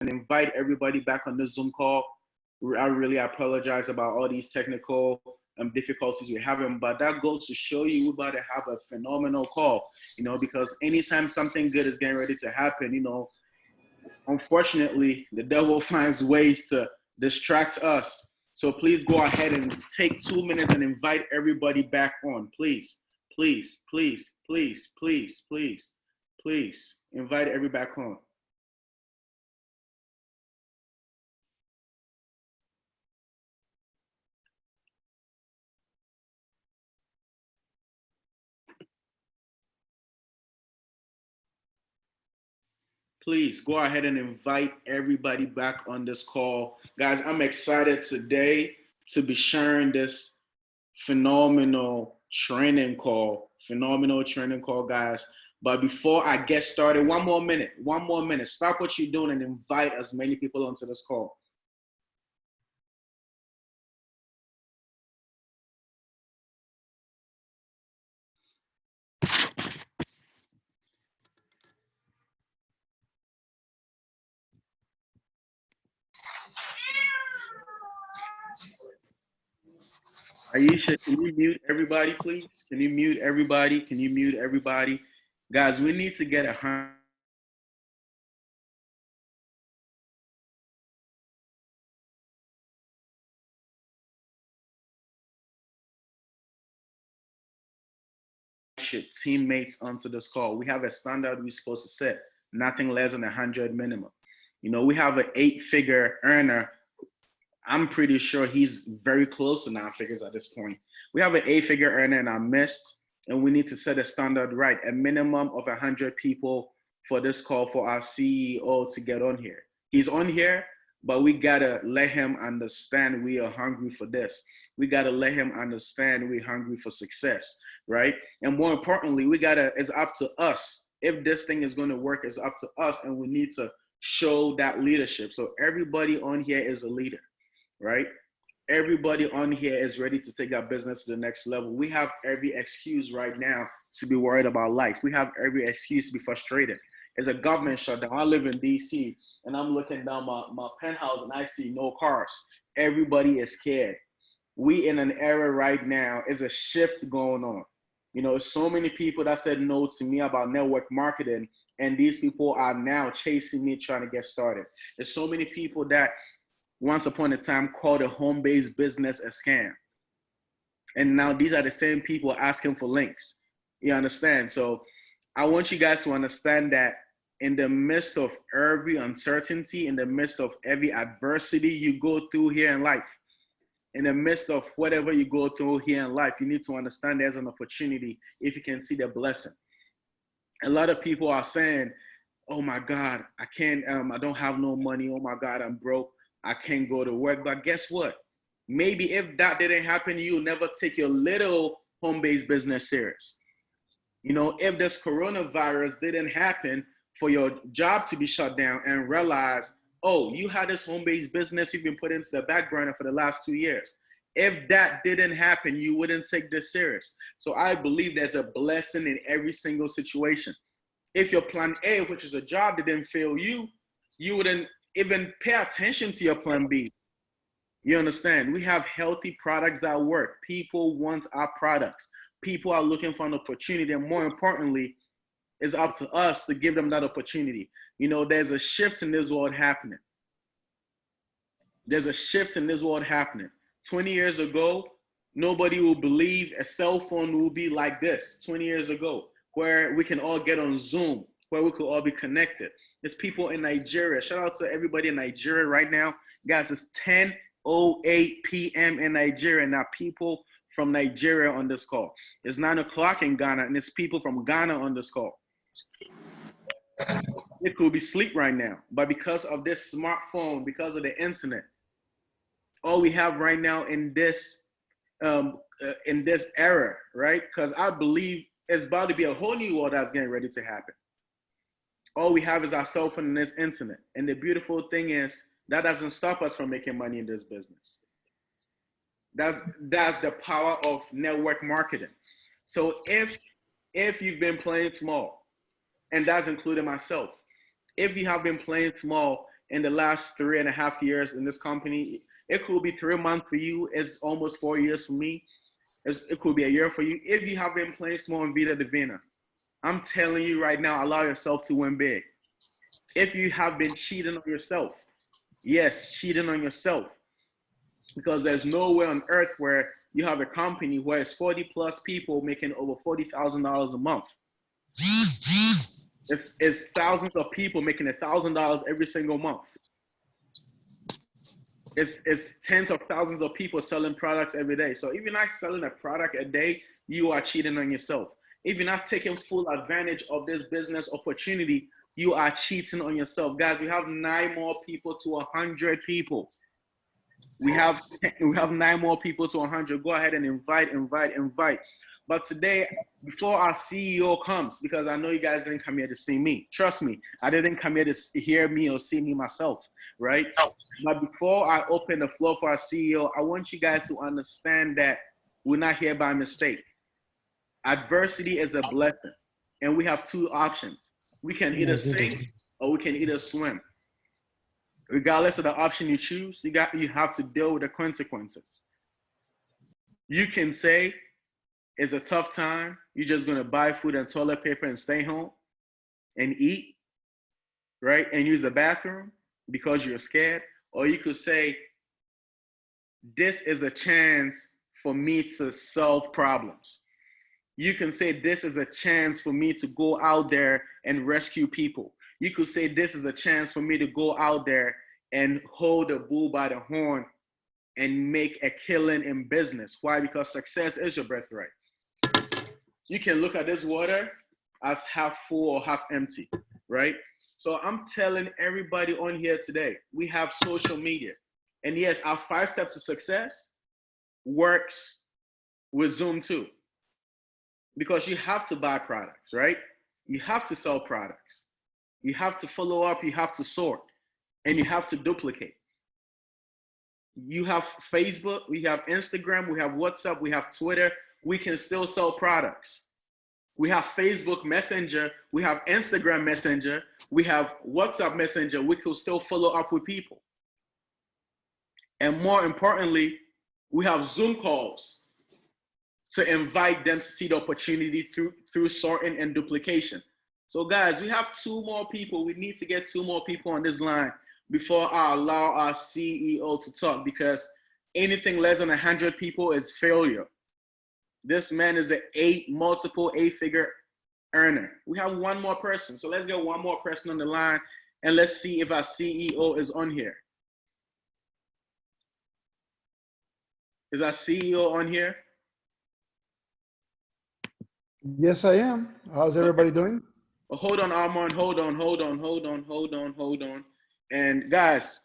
and invite everybody back on the Zoom call. I really apologize about all these technical difficulties we're having, but that goes to show you we're about to have a phenomenal call, because anytime something good is getting ready to happen, unfortunately, the devil finds ways to distract us. So please go ahead and take 2 minutes and invite everybody back on. Please, please, please, please, please, please, please invite everybody back on. Please go ahead and invite everybody back on this call. Guys, I'm excited today to be sharing this phenomenal training call, guys. But before I get started, one more minute. Stop what you're doing and invite as many people onto this call. Aisha, can you mute everybody, please? Can you mute everybody? Guys, we need to get 100. Teammates onto this call. We have a standard we're supposed to set, nothing less than 100 minimum. We have an 8-figure earner. I'm pretty sure he's very close to 9 figures at this point. We have an 8-figure earner in our midst, and we need to set a standard right, a minimum of 100 people for this call for our CEO to get on here. He's on here, but we gotta let him understand we are hungry for this. We gotta let him understand we're hungry for success, right? And more importantly, it's up to us. If this thing is gonna work, it's up to us, and we need to show that leadership. So everybody on here is a leader, right? Everybody on here is ready to take our business to the next level. We have every excuse right now to be worried about life. We have every excuse to be frustrated. It's a government shutdown. I live in DC, and I'm looking down my penthouse and I see no cars. Everybody is scared. We in an era right now, is a shift going on. So many people that said no to me about network marketing, and these people are now chasing me trying to get started. There's so many people that once upon a time called a home-based business a scam. And now these are the same people asking for links. You understand? So I want you guys to understand that in the midst of every uncertainty, in the midst of every adversity you go through here in life, in the midst of whatever you go through here in life, you need to understand there's an opportunity if you can see the blessing. A lot of people are saying, oh my God, I can't, I don't have no money. Oh my God, I'm broke. I can't go to work. But guess what? Maybe if that didn't happen, you'll never take your little home-based business serious. If this coronavirus didn't happen, for your job to be shut down and realize, oh, you had this home-based business you've been put into the back burner for the last 2 years. If that didn't happen, you wouldn't take this serious. So I believe there's a blessing in every single situation. If your plan A, which is a job that didn't fail you, you wouldn't even pay attention to your plan B. You understand? We have healthy products that work. People want our products. People are looking for an opportunity, and more importantly, it's up to us to give them that opportunity. There's a shift in this world happening. 20 years ago, nobody will believe a cell phone will be like this 20 years ago, where we can all get on Zoom, where we could all be connected. There's people in Nigeria. Shout out to everybody in Nigeria right now. Guys, it's 10:08 p.m. in Nigeria. Now, people from Nigeria on this call. It's 9 o'clock in Ghana, and it's people from Ghana on this call. It could be asleep right now, but because of this smartphone, because of the internet, all we have right now in this era, right? Because I believe it's about to be a whole new world that's getting ready to happen. All we have is our cell phone and this internet. And the beautiful thing is that doesn't stop us from making money in this business. That's the power of network marketing. So if you've been playing small, and that's including myself, if you have been playing small in the last 3.5 years in this company. It could be 3 months for you. It's almost 4 years for me. It could be a year for you. If you have been playing small in Vida Divina, I'm telling you right now, allow yourself to win big. If you have been cheating on yourself, yes, cheating on yourself, because there's nowhere on earth where you have a company where it's 40 plus people making over $40,000 a month. It's thousands of people making $1,000 every single month. It's tens of thousands of people selling products every day. So if you're not selling a product a day, you are cheating on yourself. If you're not taking full advantage of this business opportunity, you are cheating on yourself. Guys, we have 9 more people to 100 people. We have 9 more people to 100. Go ahead and invite. But today, before our CEO comes, because I know you guys didn't come here to see me. Trust me, I didn't come here to hear me or see me myself, right? But before I open the floor for our CEO, I want you guys to understand that we're not here by mistake. Adversity is a blessing, and we have 2 options. We can either sink or we can either swim. Regardless of the option you choose, you have to deal with the consequences. You can say it's a tough time. You're just gonna buy food and toilet paper and stay home and eat, right? And use the bathroom because you're scared. Or you could say, this is a chance for me to solve problems. You can say, this is a chance for me to go out there and rescue people. You could say, this is a chance for me to go out there and hold a bull by the horn and make a killing in business. Why? Because success is your birthright. You can look at this water as half full or half empty, right? So I'm telling everybody on here today, we have social media. And yes, our 5 steps to success works with Zoom too. Because you have to buy products, right? You have to sell products. You have to follow up, you have to sort, and you have to duplicate. You have Facebook, we have Instagram, we have WhatsApp, we have Twitter. We can still sell products. We have Facebook Messenger, we have Instagram Messenger, we have WhatsApp Messenger. We can still follow up with people. And more importantly, we have Zoom calls to invite them to see the opportunity through sorting and duplication. So guys, we have 2 more people. We need to get 2 more people on this line before I allow our CEO to talk, because anything less than 100 people is failure. This man is a multiple 8-figure earner. We have 1 more person. So let's get 1 more person on the line and let's see if our CEO is on here. Is our CEO on here? Yes, I am. How's everybody doing? Oh, hold on, Armand. Hold on. And guys,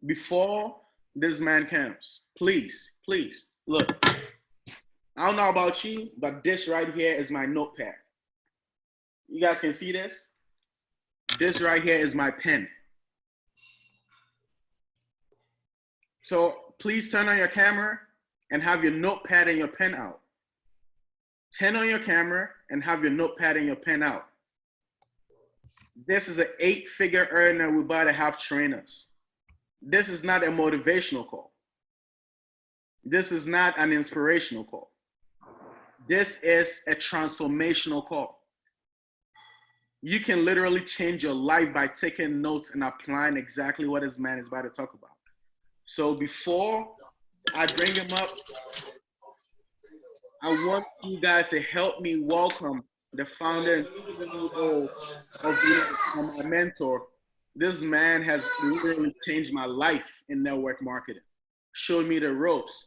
before this man comes, please, look. I don't know about you, but this right here is my notepad. You guys can see this? This right here is my pen. So please turn on your camera and have your notepad and your pen out. Turn on your camera and have your notepad and your pen out. This is an 8-figure earner. We're about to have trainers. This is not a motivational call. This is not an inspirational call. This is a transformational call. You can literally change your life by taking notes and applying exactly what this man is about to talk about. So before I bring him up, I want you guys to help me welcome the founder and CEO of Vida, my mentor. This man has literally changed my life in network marketing, showed me the ropes.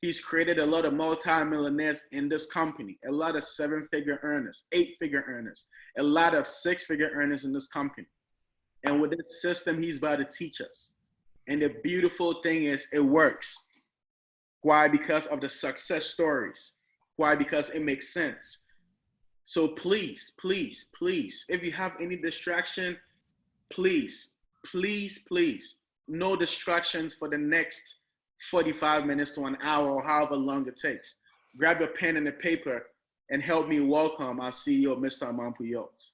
He's created a lot of multi-millionaires in this company, a lot of 7-figure earners, 8-figure earners, a lot of 6-figure earners in this company. And with this system, he's about to teach us. And the beautiful thing is it works. Why? Because of the success stories. Why? Because it makes sense. So please, if you have any distraction, please, no distractions for the next 45 minutes to an hour or however long it takes. Grab a pen and a paper and help me welcome our CEO, Mr. Armand Puyolt.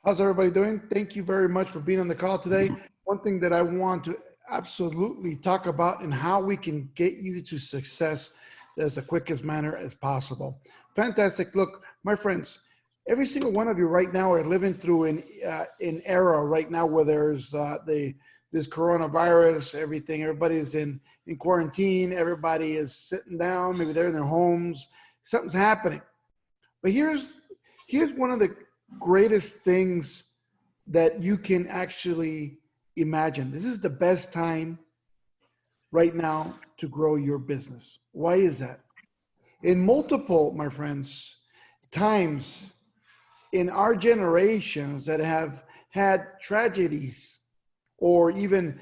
How's everybody doing? Thank you very much for being on the call today. One thing that I want to absolutely talk about and how we can get you to success as the quickest manner as possible. Fantastic. Look, my friends, every single one of you right now are living through an era right now where there's this coronavirus, everything. Everybody's in quarantine. Everybody is sitting down. Maybe they're in their homes. Something's happening. But here's one of the greatest things that you can actually imagine. This is the best time right now to grow your business. Why is that? In multiple, my friends, times in our generations that have had tragedies or even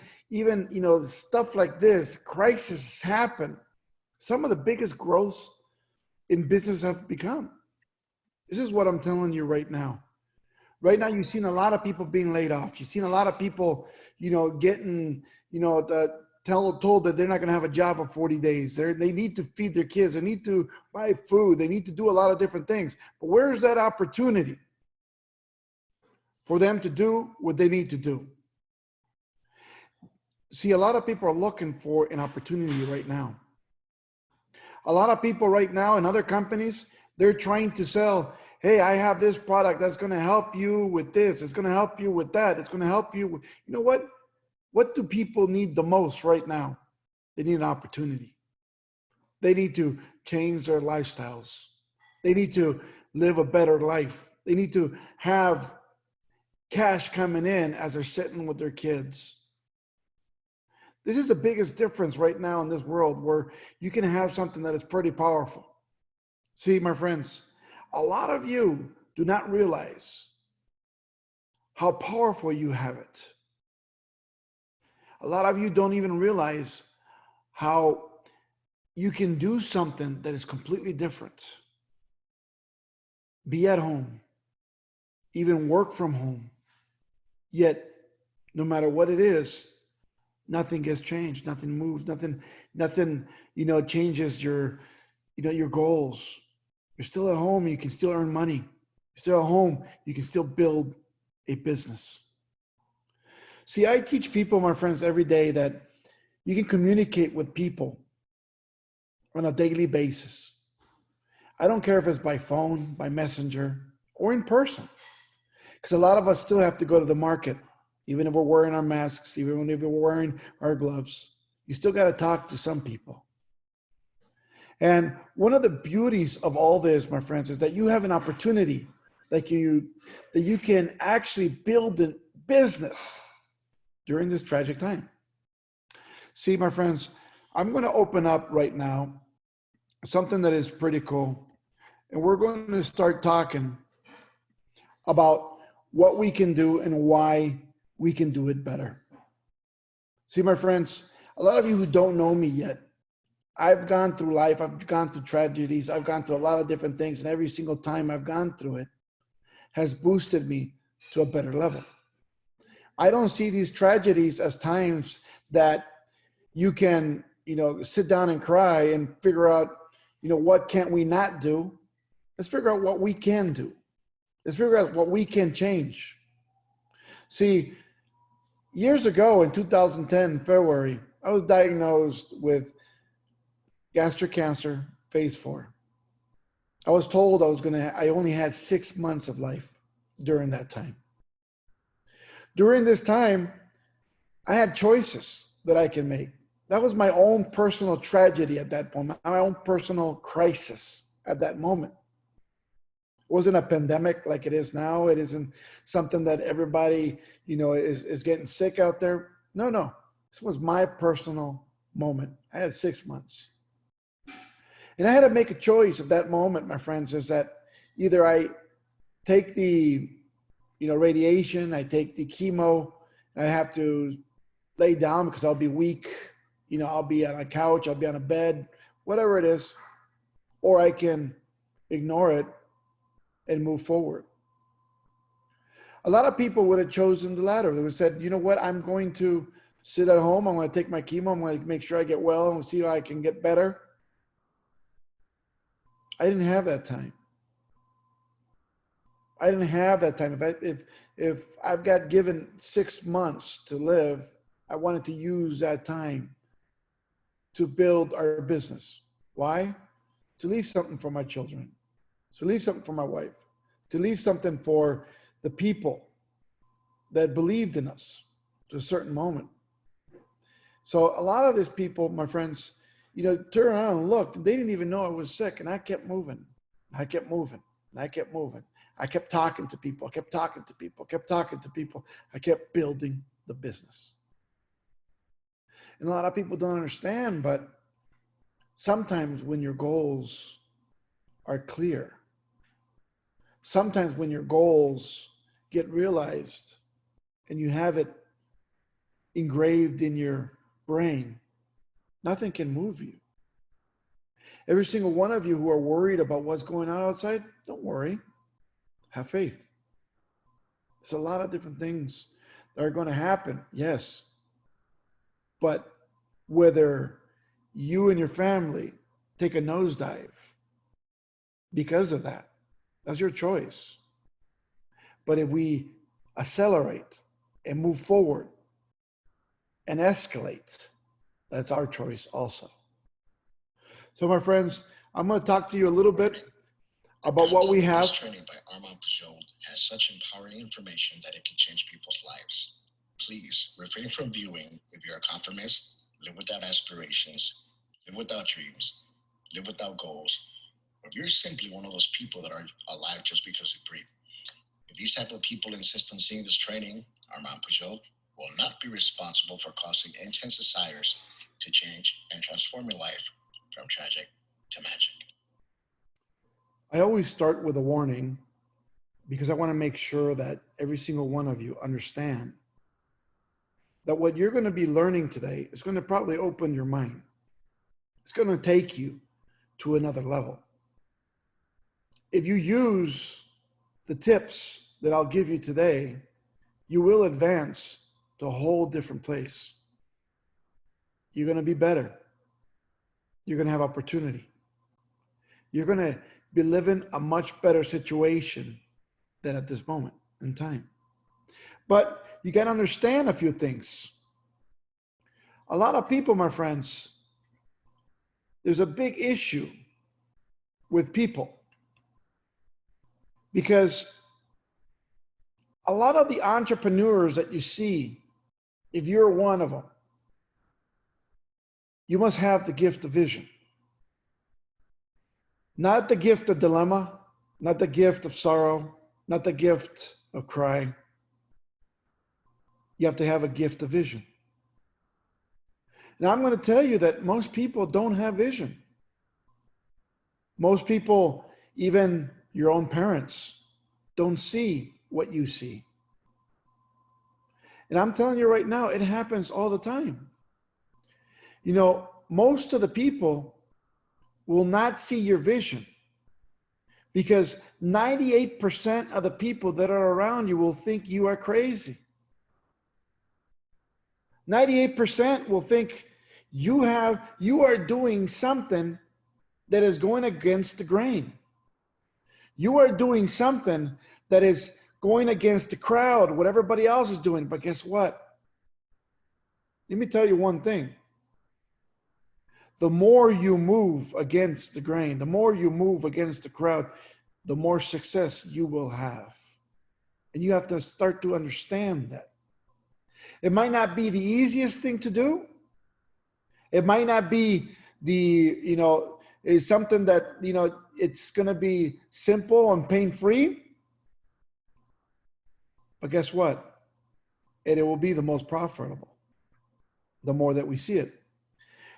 stuff like this, crises happen. Some of the biggest growths in business have become. This is what I'm telling you right now. Right now, you've seen a lot of people being laid off. You've seen a lot of people, getting, told that they're not going to have a job for 40 days. They need to feed their kids. They need to buy food. They need to do a lot of different things. But where is that opportunity for them to do what they need to do? See, a lot of people are looking for an opportunity right now. A lot of people right now in other companies, they're trying to sell, hey, I have this product that's going to help you with this. It's going to help you with that. It's going to help you with, you know what? What do people need the most right now? They need an opportunity. They need to change their lifestyles. They need to live a better life. They need to have cash coming in as they're sitting with their kids. This is the biggest difference right now in this world where you can have something that is pretty powerful. See, my friends, a lot of you do not realize how powerful you have it. A lot of you don't even realize how you can do something that is completely different. Be at home, even work from home. Yet, no matter what it is, nothing gets changed, nothing moves, nothing, changes your goals. You're still at home, you can still earn money. You're still at home, you can still build a business. See, I teach people, my friends, every day that you can communicate with people on a daily basis. I don't care if it's by phone, by messenger, or in person. Because a lot of us still have to go to the market, even if we're wearing our masks, even if we're wearing our gloves. You still got to talk to some people. And one of the beauties of all this, my friends, is that you have an opportunity that you can actually build a business during this tragic time. See, my friends, I'm going to open up right now something that is pretty cool. And we're going to start talking about what we can do and why we can do it better. See, my friends, a lot of you who don't know me yet, I've gone through life. I've gone through tragedies. I've gone through a lot of different things. And every single time I've gone through it has boosted me to a better level. I don't see these tragedies as times that you can, sit down and cry and figure out, what can't we not do? Let's figure out what we can do. Let's figure out what we can change. See, years ago in 2010, February, I was diagnosed with gastric cancer, phase 4. I was told I only had 6 months of life during that time. During this time, I had choices that I can make. That was my own personal tragedy at that moment, my own personal crisis at that moment. It wasn't a pandemic like it is now. It isn't something that everybody, is getting sick out there. No. This was my personal moment. I had 6 months. And I had to make a choice at that moment, my friends, is that either I take the, radiation, I take the chemo, and I have to lay down because I'll be weak. I'll be on a couch, I'll be on a bed, whatever it is, or I can ignore it and move forward. A lot of people would have chosen the latter. They would have said, you know what, I'm going to sit at home, I'm going to take my chemo, I'm going to make sure I get well, and we'll see how I can get better. I didn't have that time. I didn't have that time. if I've got given 6 months to live, I wanted to use that time to build our business. Why? To leave something for my children, to leave something for my wife, to leave something for the people that believed in us to a certain moment. So a lot of these people, my friends, turn around and look, they didn't even know I was sick, and I kept moving. I kept moving, and I kept moving. I kept talking to people. I kept talking to people. I kept talking to people. I kept building the business. And a lot of people don't understand, but sometimes when your goals are clear, sometimes when your goals get realized and you have it engraved in your brain, nothing can move you. Every single one of you who are worried about what's going on outside, don't worry. Have faith. There's a lot of different things that are going to happen, yes. But whether you and your family take a nosedive because of that, that's your choice. But if we accelerate and move forward and escalate, that's our choice also. So my friends, I'm going to talk to you a little bit about what we have. This training by Armand Puyolt has such empowering information that it can change people's lives. Please refrain from viewing if you're a conformist, live without aspirations, live without dreams, live without goals, or if you're simply one of those people that are alive just because you breathe. If these type of people insist on seeing this training, Armand Puyolt will not be responsible for causing intense desires to change and transform your life from tragic to magic. I always start with a warning because I want to make sure that every single one of you understand that what you're going to be learning today is going to probably open your mind. It's going to take you to another level. If you use the tips that I'll give you today, you will advance to a whole different place. You're going to be better. You're going to have opportunity. You're going to be living a much better situation than at this moment in time. But you got to understand a few things. A lot of people, my friends, there's a big issue with people because a lot of the entrepreneurs that you see, if you're one of them, you must have the gift of vision. Not the gift of dilemma, not the gift of sorrow, not the gift of cry. You have to have a gift of vision. Now, I'm going to tell you that most people don't have vision. Most people, even your own parents, don't see what you see. And I'm telling you right now, it happens all the time. Most of the people will not see your vision because 98% of the people that are around you will think you are crazy. 98% will think you are doing something that is going against the grain. You are doing something that is going against the crowd, what everybody else is doing. But guess what? Let me tell you one thing. The more you move against the grain, the more you move against the crowd, the more success you will have. And you have to start to understand that. It might not be the easiest thing to do. It might not be is something that, it's going to be simple and pain-free. But guess what? It will be the most profitable the more that we see it.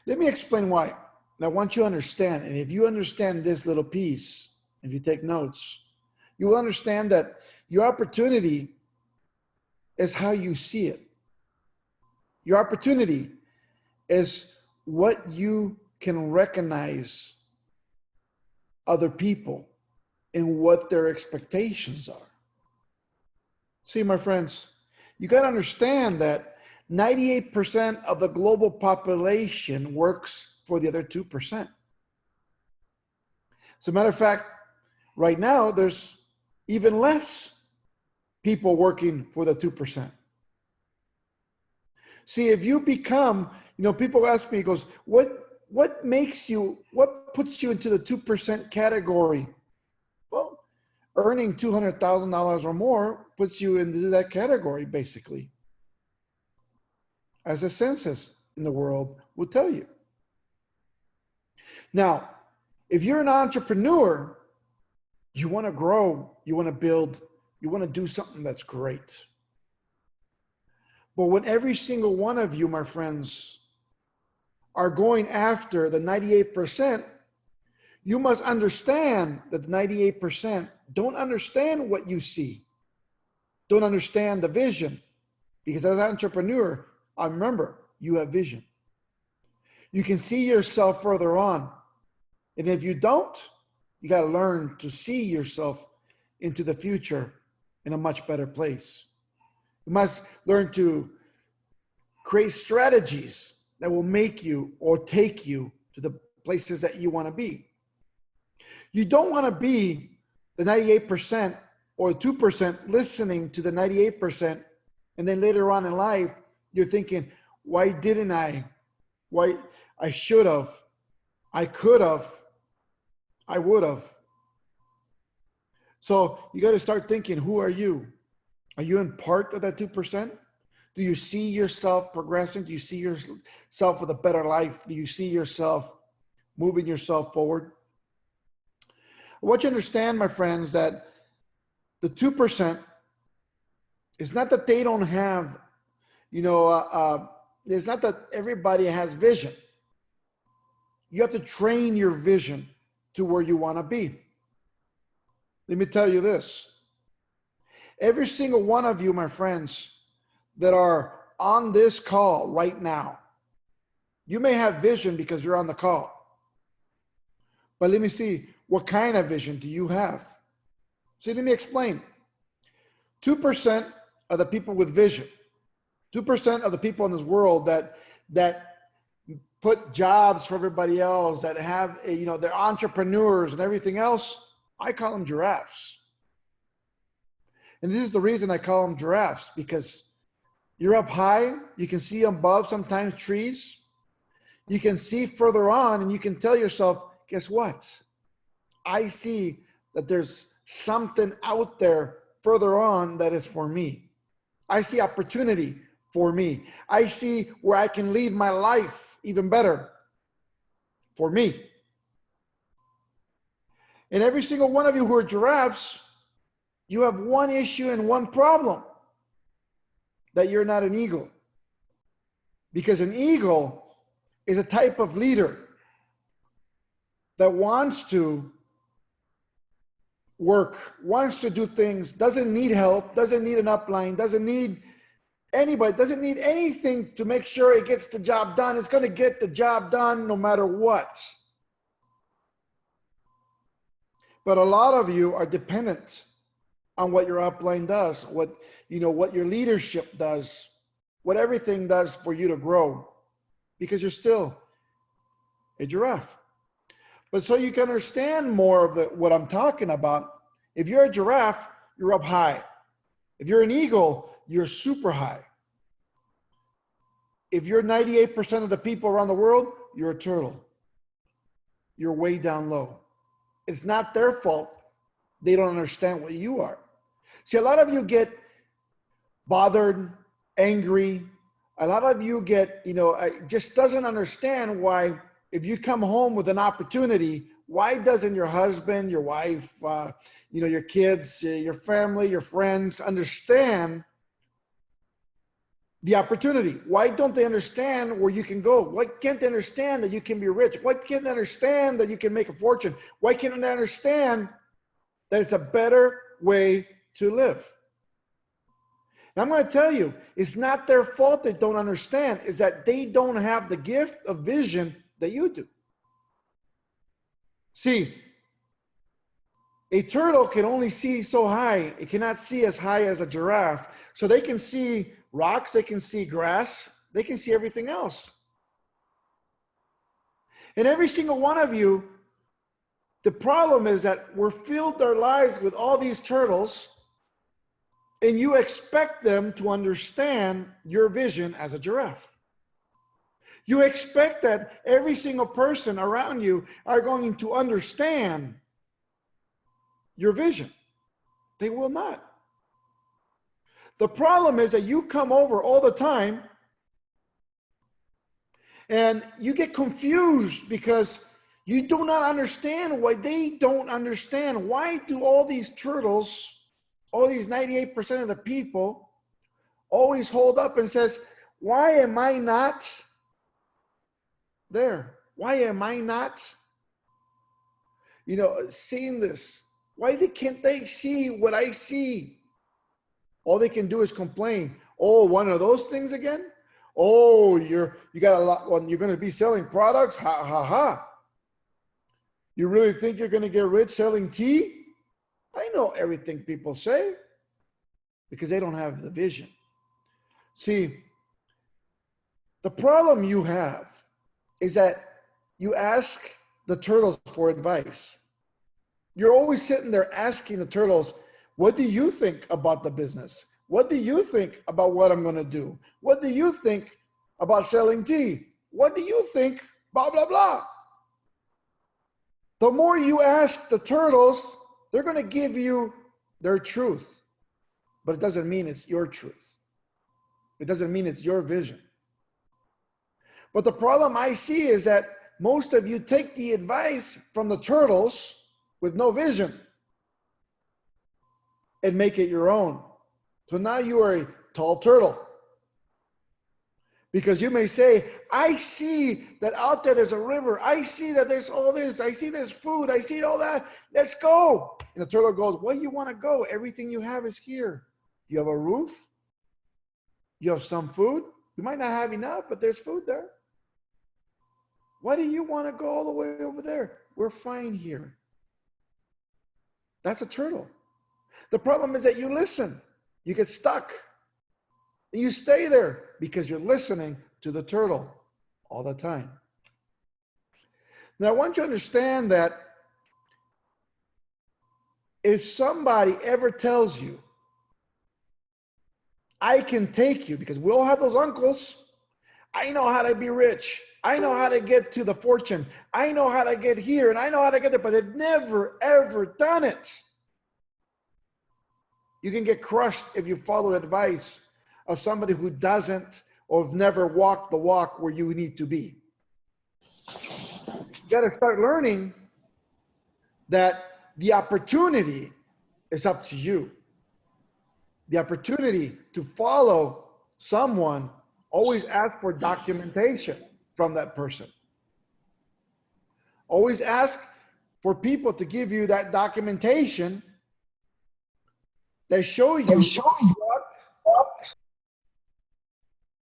Let me explain why. And I want you to understand, and if you understand this little piece, if you take notes, you will understand that your opportunity is how you see it. Your opportunity is what you can recognize other people and what their expectations are. See, my friends, you got to understand that 98% of the global population works for the other 2%. As a matter of fact, right now, there's even less people working for the 2%. See, if you become, people ask me, goes, what puts you into the 2% category? Well, earning $200,000 or more puts you into that category, basically, as a census in the world will tell you. Now, if you're an entrepreneur, you want to grow, you want to build, you want to do something that's great. But when every single one of you, my friends, are going after the 98%, you must understand that the 98% don't understand what you see, don't understand the vision. Because as an entrepreneur, I remember, you have vision. You can see yourself further on. And if you don't, you got to learn to see yourself into the future in a much better place. You must learn to create strategies that will make you or take you to the places that you want to be. You don't want to be the 98% or 2% listening to the 98%. And then later on in life, you're thinking, why didn't I? Why I should have, I could have, I would have. So you got to start thinking, who are you? Are you in part of that 2%? Do you see yourself progressing? Do you see yourself with a better life? Do you see yourself moving yourself forward? I want you to understand, my friends, that the 2% is not that they don't have, it's not that everybody has vision. You have to train your vision to where you want to be. Let me tell you this. Every single one of you, my friends, that are on this call right now, you may have vision because you're on the call. But let me see, what kind of vision do you have? See, let me explain. 2% of the people with vision, 2% of the people in this world that put jobs for everybody else, that have, they're entrepreneurs and everything else, I call them giraffes. And this is the reason I call them giraffes, because you're up high, you can see above sometimes trees, you can see further on, and you can tell yourself, guess what? I see that there's something out there further on that is for me. I see opportunity for me. I see where I can lead my life even better for me. And every single one of you who are giraffes, you have one issue and one problem, that you're not an eagle. Because an eagle is a type of leader that wants to work, wants to do things, doesn't need help, doesn't need an upline, doesn't need anybody, doesn't need anything to make sure it gets the job done. It's going to get the job done no matter what. But a lot of you are dependent on what your upline does, what your leadership does, what everything does for you to grow, because you're still a giraffe. But so you can understand more of what I'm talking about, if you're a giraffe, you're up high. If you're an eagle, you're super high. If you're 98% of the people around the world, you're a turtle. You're way down low. It's not their fault. They don't understand what you are. See, a lot of you get bothered, angry. A lot of you get, just doesn't understand why, if you come home with an opportunity, why doesn't your husband, your wife, your kids, your family, your friends understand the opportunity? Why don't they understand where you can go? Why can't they understand that you can be rich? Why can't they understand that you can make a fortune? Why can't they understand that it's a better way to live? Now, I'm going to tell you, it's not their fault they don't understand. It's that they don't have the gift of vision that you do. See, a turtle can only see so high. It cannot see as high as a giraffe. So they can see rocks, they can see grass, they can see everything else. And every single one of you, the problem is that we're filled our lives with all these turtles, And you expect them to understand your vision as a giraffe. You expect that every single person around you are going to understand your vision. They will not. The problem is that you come over all the time and you get confused because you do not understand why they don't understand. Why do all these turtles, all these 98% of the people always hold up and says, why am I not there? Why am I not, seeing this? Why can't they see what I see? All they can do is complain. Oh, one of those things again? Oh, you got a lot. Well, you're going to be selling products? Ha, ha, ha. You really think you're going to get rich selling tea? I know everything people say because they don't have the vision. See, the problem you have is that you ask the turtles for advice. You're always sitting there asking the turtles, what do you think about the business? What do you think about what I'm going to do? What do you think about selling tea? What do you think? Blah, blah, blah. The more you ask the turtles, they're going to give you their truth. But it doesn't mean it's your truth. It doesn't mean it's your vision. But the problem I see is that most of you take the advice from the turtles with no vision and make it your own. So now you are a tall turtle. Because you may say, I see that out there's a river. I see that there's all this. I see there's food. I see all that. Let's go. And the turtle goes, where do you want to go? Everything you have is here. You have a roof. You have some food. You might not have enough, but there's food there. Why do you want to go all the way over there? We're fine here. That's a turtle. The problem is that you listen. You get stuck. And you stay there because you're listening to the turtle all the time. Now, I want you to understand that if somebody ever tells you, I can take you, because we all have those uncles. I know how to be rich. I know how to get to the fortune. I know how to get here and I know how to get there, but they've never, ever done it. You can get crushed if you follow advice of somebody who doesn't or have never walked the walk where you need to be. You got to start learning that the opportunity is up to you. The opportunity to follow someone, always ask for documentation from that person. Always ask for people to give you that documentation that show you what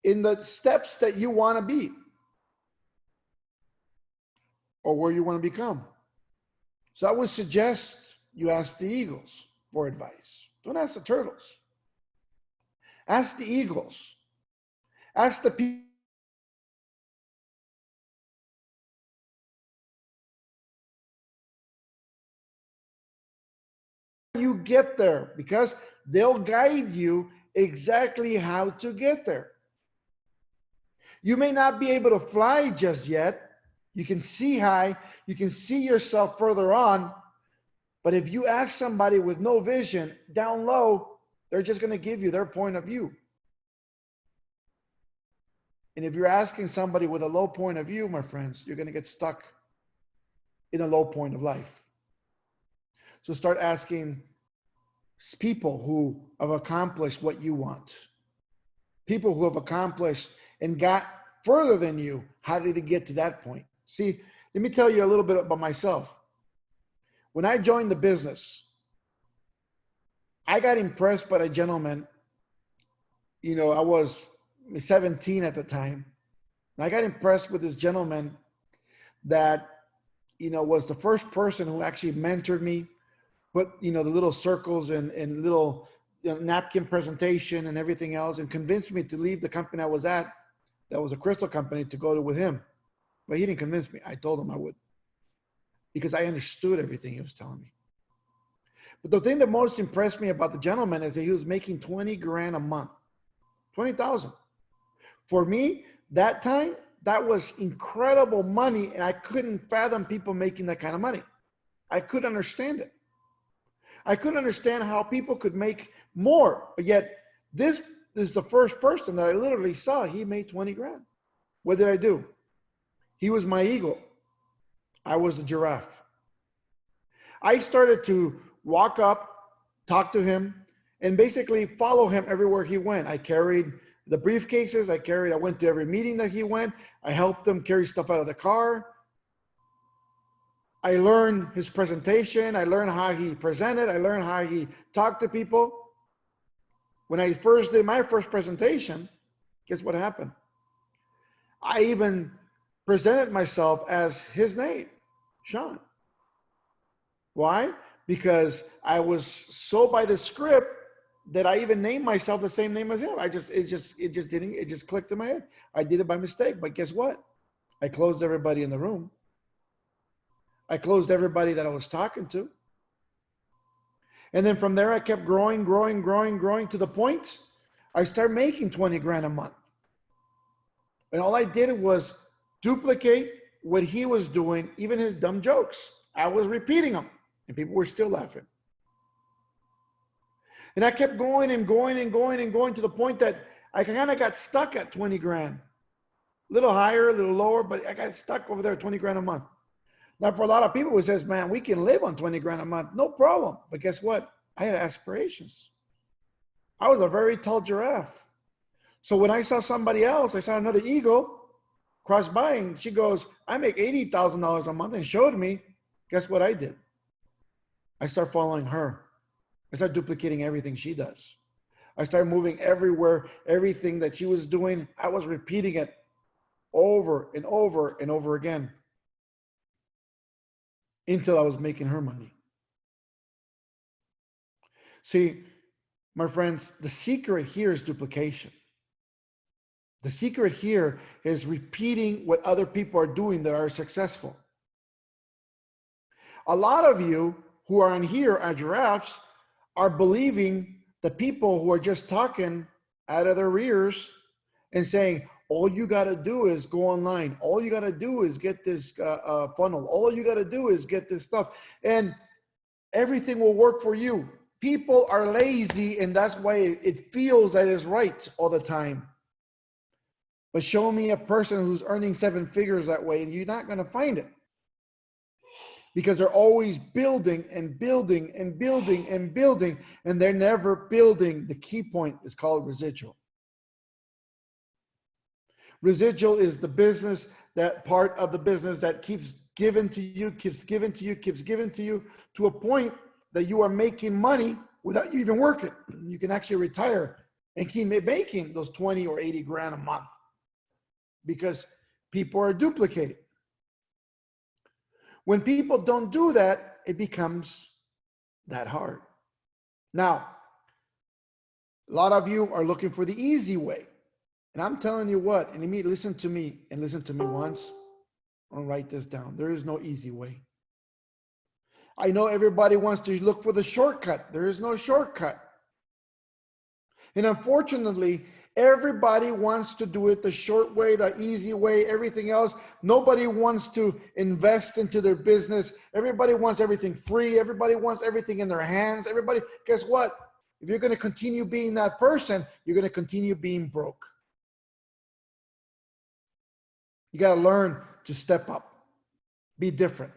in the steps that you want to be or where you want to become. So I would suggest you ask the eagles for advice. Don't ask the turtles. Ask the eagles. Ask the people. You get there, because they'll guide you exactly how to get there. You may not be able to fly just yet. You can see high. You can see yourself further on. But if you ask somebody with no vision down low, they're just going to give you their point of view. And if you're asking somebody with a low point of view, my friends, you're going to get stuck in a low point of life. So start asking people who have accomplished what you want. People who have accomplished and got further than you. How did they get to that point? See, let me tell you a little bit about myself. When I joined the business, I got impressed by a gentleman. You know, I was 17 at the time. And I got impressed with this gentleman that, you know, was the first person who actually mentored me, put, you know, the little circles and little, you know, napkin presentation and everything else, and convinced me to leave the company I was at, that was a crystal company, to go with him. But he didn't convince me. I told him I would, because I understood everything he was telling me. But the thing that most impressed me about the gentleman is that he was making 20 grand a month, 20,000. For me, that time, that was incredible money. And I couldn't fathom people making that kind of money. I couldn't understand it. I couldn't understand how people could make more. But yet this is the first person that I literally saw. He made 20 grand. What did I do? He was my eagle. I was the giraffe. I started to walk up, talk to him, and basically follow him everywhere he went. I carried the briefcases. I went to every meeting that he went. I helped him carry stuff out of the car. I learned his presentation. I learned how he presented. I learned how he talked to people. When I first did my first presentation, guess what happened? I even presented myself as his name, Sean. Why? Because I was so by the script that I even named myself the same name as him. It just clicked in my head. I did it by mistake, but guess what? I closed everybody in the room. I closed everybody that I was talking to. And then from there, I kept growing to the point I started making 20 grand a month. And all I did was duplicate what he was doing, even his dumb jokes. I was repeating them, and people were still laughing. And I kept going to the point that I kind of got stuck at 20 grand. A little higher, a little lower, but I got stuck over there at 20 grand a month. Now, for a lot of people who says, man, we can live on 20 grand a month. No problem. But guess what? I had aspirations. I was a very tall giraffe. So when I saw somebody else, I saw another eagle cross by, and she goes, I make $80,000 a month, and showed me. Guess what I did? I started following her. I started duplicating everything she does. I started moving everywhere. Everything that she was doing, I was repeating it over and over and over again until I was making her money. See, my friends, the secret here is duplication. The secret here is repeating what other people are doing that are successful. A lot of you who are in here are giraffes are believing the people who are just talking out of their ears and saying, all you got to do is go online. All you got to do is get this funnel. All you got to do is get this stuff, and everything will work for you. People are lazy, and that's why it feels that it's right all the time. But show me a person who's earning 7 figures that way, and you're not going to find it. Because they're always building and building and building and building, and they're never building. The key point is called residual. Residual is the business, that part of the business that keeps giving to you, keeps giving to you, keeps giving to you, to a point that you are making money without you even working. You can actually retire and keep making those 20 or 80 grand a month because people are duplicating. When people don't do that, it becomes that hard. Now, a lot of you are looking for the easy way. And I'm telling you what, and listen to me once. I'll write this down. There is no easy way. I know everybody wants to look for the shortcut. There is no shortcut. And unfortunately, everybody wants to do it the short way, the easy way, everything else. Nobody wants to invest into their business. Everybody wants everything free. Everybody wants everything in their hands. Everybody, guess what? If you're going to continue being that person, you're going to continue being broke. You got to learn to step up, be different,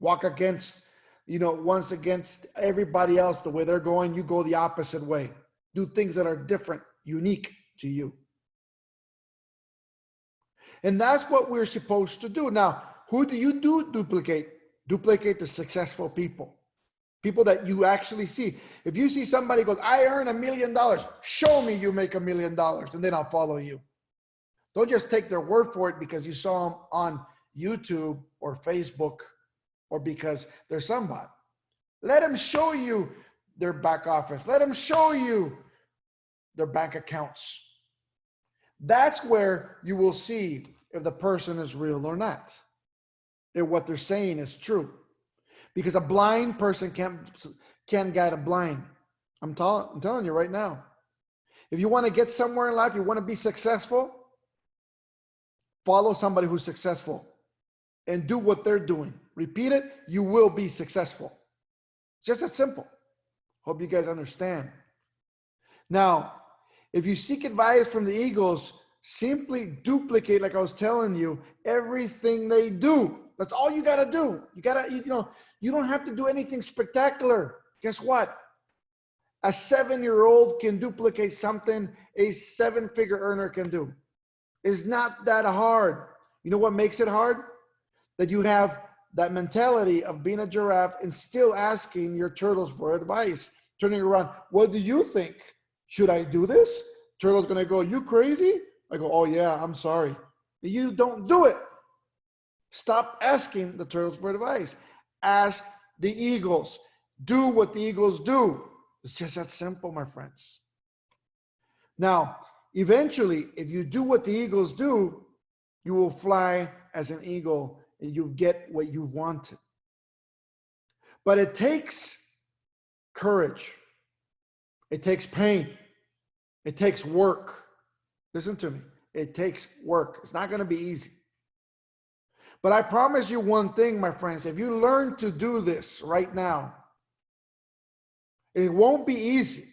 walk against, once against everybody else, the way they're going, you go the opposite way. Do things that are different, unique to you. And that's what we're supposed to do. Now, who do you duplicate? Duplicate the successful people. People that you actually see. If you see somebody goes, I earn $1 million, show me you make $1 million, and then I'll follow you. Don't just take their word for it because you saw them on YouTube or Facebook or because they're somebody. Let them show you their back office. Let them show you their bank accounts. That's where you will see if the person is real or not, if what they're saying is true. because a blind person can't guide a blind. I'm telling you right now. If you want to get somewhere in life, you want to be successful, follow somebody who's successful and do what they're doing. Repeat it, you will be successful. Just that simple. Hope you guys understand. Now, if you seek advice from the eagles, simply duplicate, like I was telling you, everything they do. That's all you got to do. You don't have to do anything spectacular. Guess what? A 7-year-old can duplicate something a 7-figure earner can do. It's not that hard. You know what makes it hard? That you have that mentality of being a giraffe and still asking your turtles for advice. Turning around, what do you think? Should I do this? Turtle's gonna go, you crazy? I go, oh yeah, I'm sorry. You don't do it. Stop asking the turtles for advice. Ask the eagles. Do what the eagles do. It's just that simple, my friends. Now, eventually, if you do what the eagles do, you will fly as an eagle and you get what you wanted. But it takes courage. It takes pain. It takes work. Listen to me. It takes work. It's not going to be easy. But I promise you one thing, my friends. If you learn to do this right now, it won't be easy,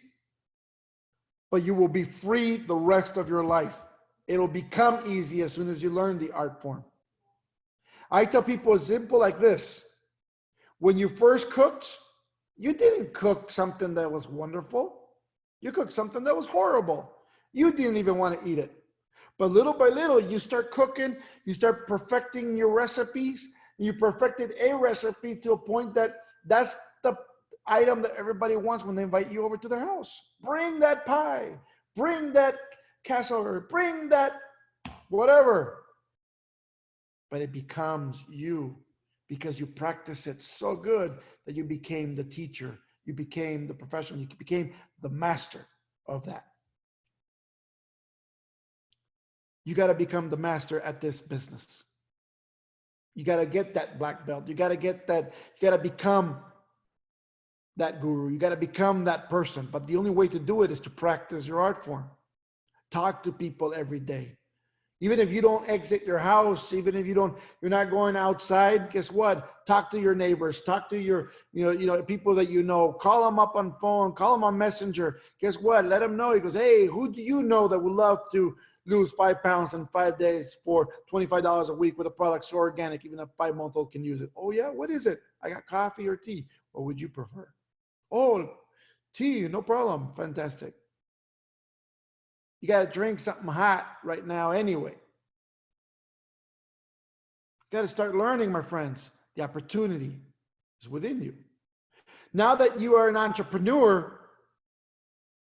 but you will be free the rest of your life. It'll become easy as soon as you learn the art form. I tell people it's simple like this. When you first cooked, you didn't cook something that was wonderful. You cooked something that was horrible. You didn't even want to eat it. But little by little, you start cooking, you start perfecting your recipes, and you perfected a recipe to a point that that's the item that everybody wants when they invite you over to their house. Bring that pie, bring that casserole, bring that whatever. But it becomes you because you practice it so good that you became the teacher, you became the professional, you became the master of that. You got to become the master at this business. You got to get that black belt. You got to get that, you got to become that guru. You got to become that person. But the only way to do it is to practice your art form. Talk to people every day. Even if you don't exit your house, even if you're not going outside, guess what? Talk to your neighbors, talk to your, people that you know, call them up on phone, call them on Messenger. Guess what? Let them know. He goes, hey, who do you know that would love to lose 5 pounds in 5 days for $25 a week with a product so organic, even a 5-month-old can use it? Oh yeah, what is it? I got coffee or tea. What would you prefer? Oh, tea, no problem. Fantastic. You got to drink something hot right now anyway. You got to start learning, my friends. The opportunity is within you. Now that you are an entrepreneur,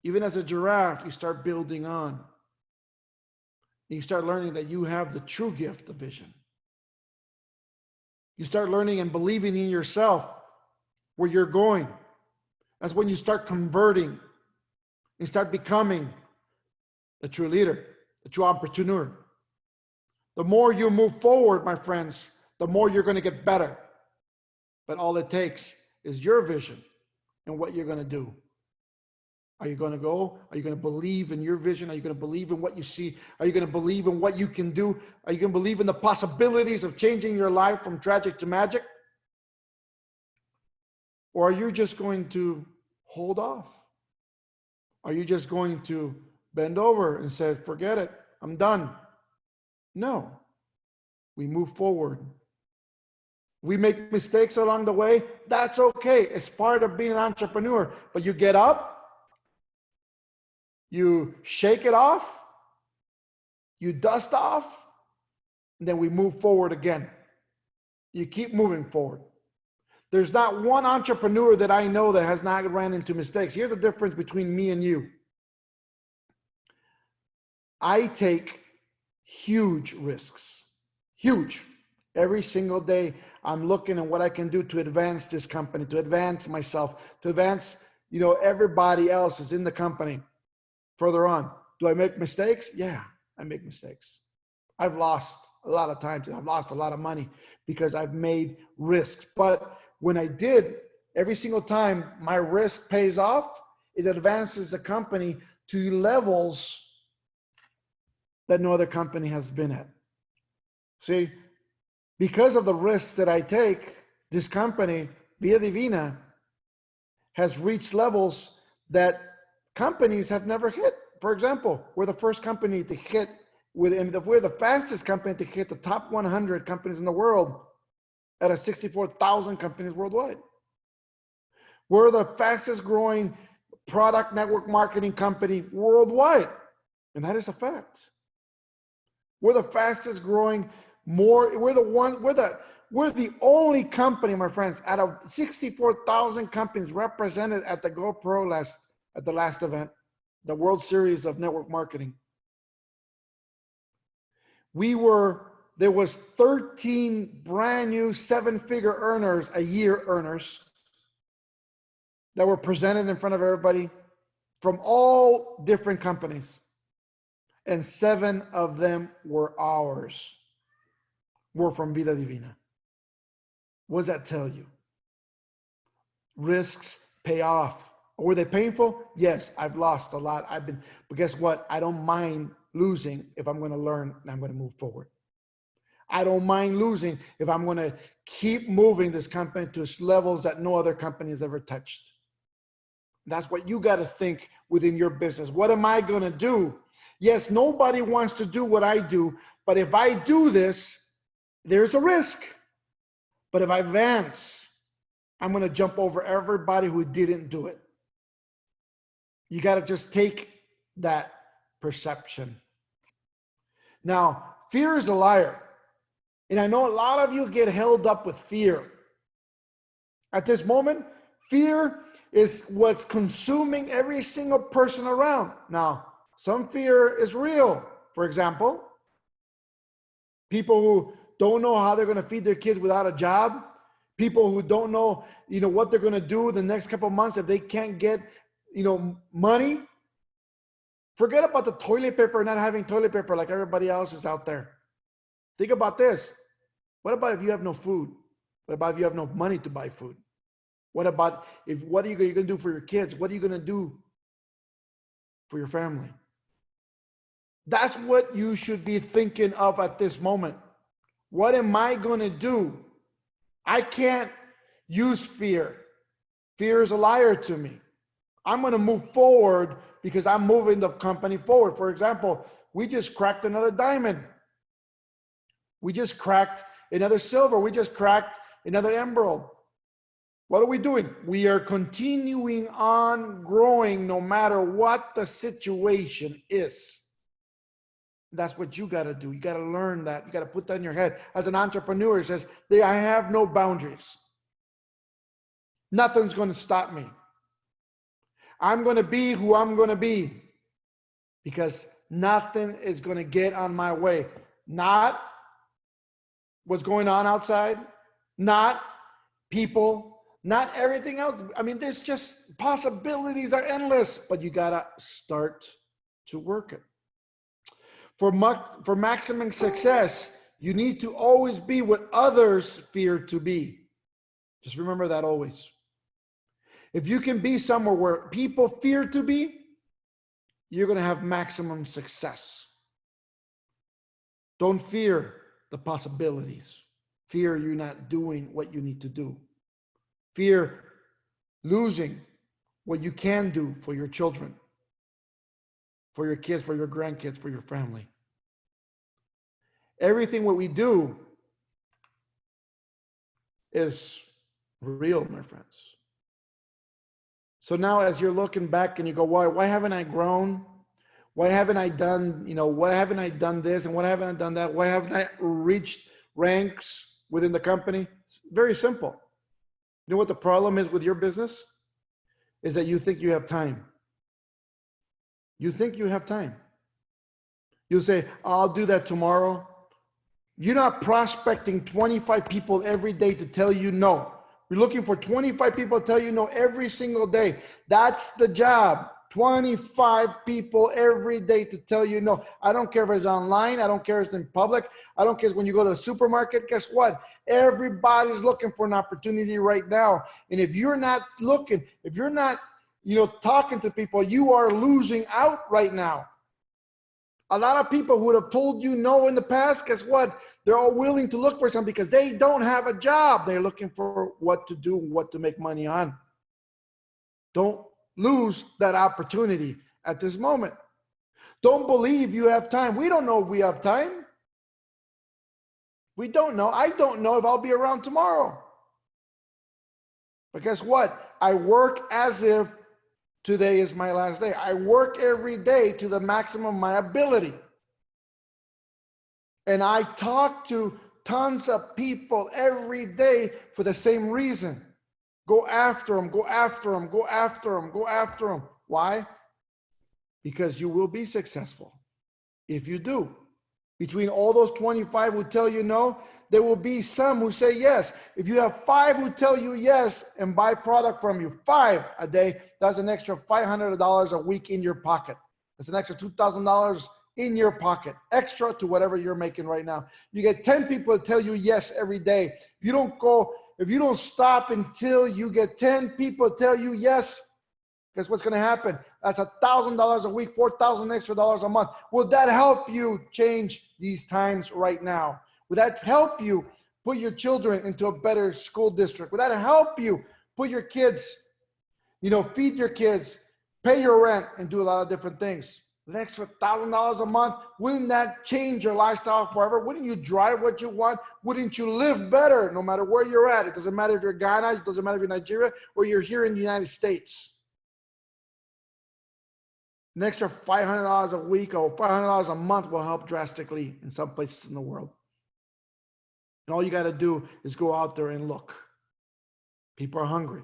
even as a giraffe, you start building on. You start learning that you have the true gift of vision. You start learning and believing in yourself, where you're going. That's when you start converting and start becoming the true leader, the true entrepreneur. The more you move forward, my friends, the more you're going to get better. But all it takes is your vision and what you're going to do. Are you going to go? Are you going to believe in your vision? Are you going to believe in what you see? Are you going to believe in what you can do? Are you going to believe in the possibilities of changing your life from tragic to magic? Or are you just going to hold off? Are you just going to bend over and say, forget it, I'm done? No, we move forward. We make mistakes along the way. That's okay. It's part of being an entrepreneur. But you get up, you shake it off, you dust off, and then we move forward again. You keep moving forward. There's not one entrepreneur that I know that has not ran into mistakes. Here's the difference between me and you. I take huge risks, huge. Every single day, I'm looking at what I can do to advance this company, to advance myself, to advance, everybody else is in the company further on. Do I make mistakes? Yeah, I make mistakes. I've lost a lot of times and I've lost a lot of money because I've made risks. But when I did, every single time my risk pays off, it advances the company to levels that no other company has been at. See, because of the risks that I take, this company, Vida Divina, has reached levels that companies have never hit. For example, we're the first company to hit, we're the fastest company to hit the top 100 companies in the world out of 64,000 companies worldwide. We're the fastest growing product network marketing company worldwide. And that is a fact. We're the fastest growing, we're the only company, my friends, out of 64,000 companies represented at the GoPro at the last event, the World Series of Network Marketing. There was 13 brand new 7-figure earners, a year earners, that were presented in front of everybody from all different companies. And 7 of them were ours. Were from Vida Divina. What does that tell you? Risks pay off. Were they painful? Yes, I've lost a lot. But guess what? I don't mind losing if I'm going to learn and I'm going to move forward. I don't mind losing if I'm going to keep moving this company to levels that no other company has ever touched. That's what you got to think within your business. What am I going to do? Yes, nobody wants to do what I do, but if I do this, there's a risk. But if I advance, I'm going to jump over everybody who didn't do it. You got to just take that perception. Now, fear is a liar. And I know a lot of you get held up with fear. At this moment, fear is what's consuming every single person around. Now, some fear is real. For example, people who don't know how they're going to feed their kids without a job. People who don't know, what they're going to do the next couple of months if they can't get, money. Forget about the toilet paper, not having toilet paper like everybody else is out there. Think about this. What about if you have no food? What about if you have no money to buy food? What about what are you going to do for your kids? What are you going to do for your family? That's what you should be thinking of at this moment. What am I going to do? I can't use fear. Fear is a liar to me. I'm going to move forward because I'm moving the company forward. For example, we just cracked another diamond. We just cracked another silver. We just cracked another emerald. What are we doing? We are continuing on growing no matter what the situation is. That's what you got to do. You got to learn that. You got to put that in your head. As an entrepreneur, it says, I have no boundaries. Nothing's going to stop me. I'm going to be who I'm going to be because nothing is going to get on my way. Not what's going on outside, not people, not everything else. I mean, there's just possibilities are endless, but you got to start to work it. For maximum success, you need to always be what others fear to be. Just remember that always. If you can be somewhere where people fear to be, you're going to have maximum success. Don't fear the possibilities. Fear you're not doing what you need to do. Fear losing what you can do for your children, for your kids, for your grandkids, for your family. Everything what we do is real, my friends. So now as you're looking back and you go, why haven't I grown? Why haven't I done, why haven't I done this and why haven't I done that? Why haven't I reached ranks within the company? It's very simple. You know what the problem is with your business? Is that you think you have time. You think you have time. You'll say, I'll do that tomorrow. You're not prospecting 25 people every day to tell you no. You're looking for 25 people to tell you no every single day. That's the job. 25 people every day to tell you no. I don't care if it's online. I don't care if it's in public. I don't care if when you go to the supermarket. Guess what? Everybody's looking for an opportunity right now. And if you're not looking, if you're not, talking to people, you are losing out right now. A lot of people who would have told you no in the past, guess what? They're all willing to look for something because they don't have a job. They're looking for what to do, what to make money on. Don't lose that opportunity at this moment. Don't believe you have time. We don't know if we have time. We don't know. I don't know if I'll be around tomorrow. But guess what? I work as if today is my last day. I work every day to the maximum of my ability. And I talk to tons of people every day for the same reason. Go after them, go after them, go after them, go after them. Why? Because you will be successful if you do. Between all those 25 who tell you no, there will be some who say yes. If you have 5 who tell you yes and buy product from you, 5 a day, that's an extra $500 a week in your pocket. That's an extra $2,000 in your pocket, extra to whatever you're making right now. You get 10 people to tell you yes every day. If you don't stop until you get 10 people to tell you yes, guess what's going to happen? That's $1,000 a week, $4,000 extra dollars a month. Will that help you change these times right now? Will that help you put your children into a better school district? Will that help you put your kids, feed your kids, pay your rent, and do a lot of different things? An extra $1,000 a month, wouldn't that change your lifestyle forever? Wouldn't you drive what you want? Wouldn't you live better no matter where you're at? It doesn't matter if you're Ghana, it doesn't matter if you're Nigeria, or you're here in the United States. An extra $500 a week or $500 a month will help drastically in some places in the world. And all you got to do is go out there and look. People are hungry.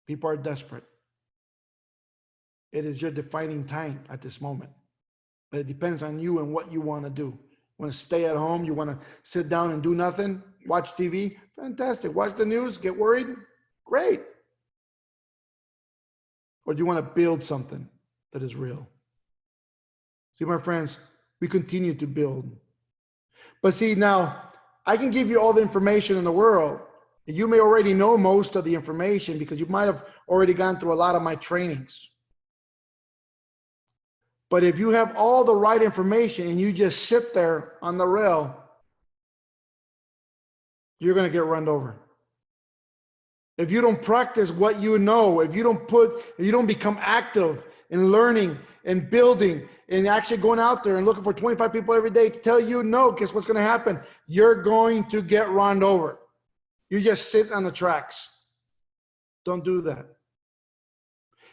People are desperate. It is your defining time at this moment. But it depends on you and what you want to do. You want to stay at home? You want to sit down and do nothing? Watch TV? Fantastic. Watch the news? Get worried? Great. Or do you want to build something that is real? See, my friends, we continue to build. But see, now, I can give you all the information in the world. You may already know most of the information because you might have already gone through a lot of my trainings. But if you have all the right information and you just sit there on the rail, you're going to get run over. If you don't practice what you know, if you don't become active in learning and building and actually going out there and looking for 25 people every day to tell you no, guess what's going to happen? You're going to get run over. You just sit on the tracks. Don't do that.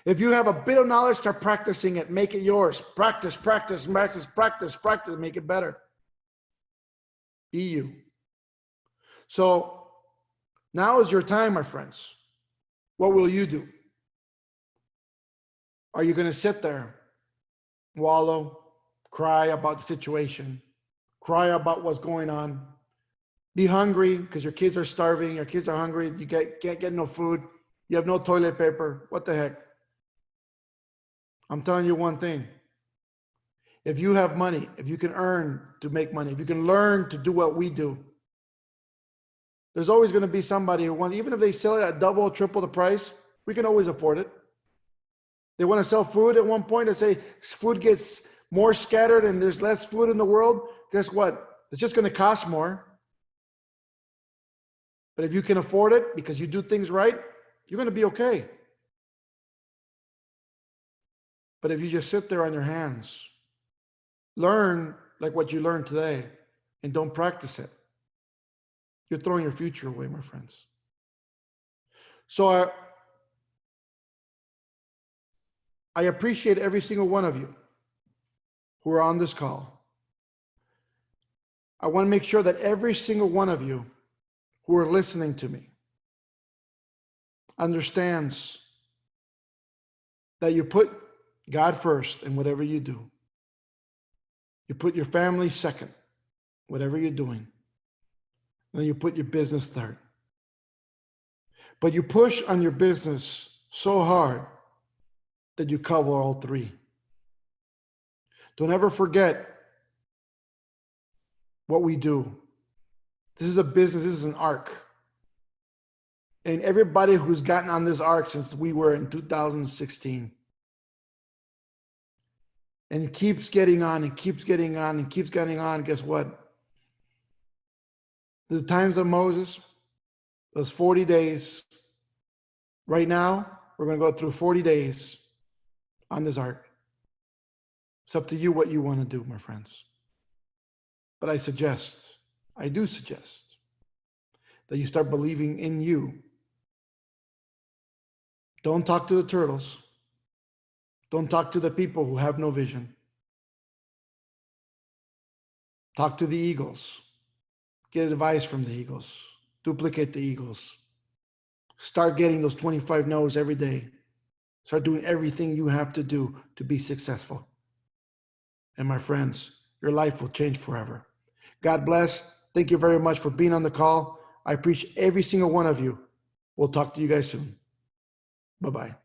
If you have a bit of knowledge, start practicing it. Make it yours. Practice, practice, practice, practice, practice. Make it better. Be you. So now is your time, my friends. What will you do? Are you going to sit there, wallow, cry about the situation, cry about what's going on, be hungry because your kids are starving, your kids are hungry, you can't get no food, you have no toilet paper? What the heck? I'm telling you one thing. If you have money, if you can earn to make money, if you can learn to do what we do, there's always going to be somebody who wants, even if they sell it at double, triple the price, we can always afford it. They want to sell food at one point and say food gets more scattered and there's less food in the world. Guess what? It's just going to cost more. But if you can afford it because you do things right, you're going to be okay. But if you just sit there on your hands, learn like what you learned today and don't practice it, you're throwing your future away, my friends. So I appreciate every single one of you who are on this call. I want to make sure that every single one of you who are listening to me understands that you put God first in whatever you do. You put your family second, whatever you're doing. And then you put your business third. But you push on your business so hard that you cover all three. Don't ever forget what we do. This is a business. This is an arc. And everybody who's gotten on this arc since we were in 2016 and it keeps getting on and keeps getting on and keeps getting on, guess what? The times of Moses, those 40 days. Right now, we're going to go through 40 days on this arc. It's up to you what you want to do, my friends. But I do suggest that you start believing in you. Don't talk to the turtles. Don't talk to the people who have no vision. Talk to the eagles. Get advice from the eagles. Duplicate the eagles. Start getting those 25 no's every day. Start doing everything you have to do to be successful. And my friends, your life will change forever. God bless. Thank you very much for being on the call. I appreciate every single one of you. We'll talk to you guys soon. Bye-bye.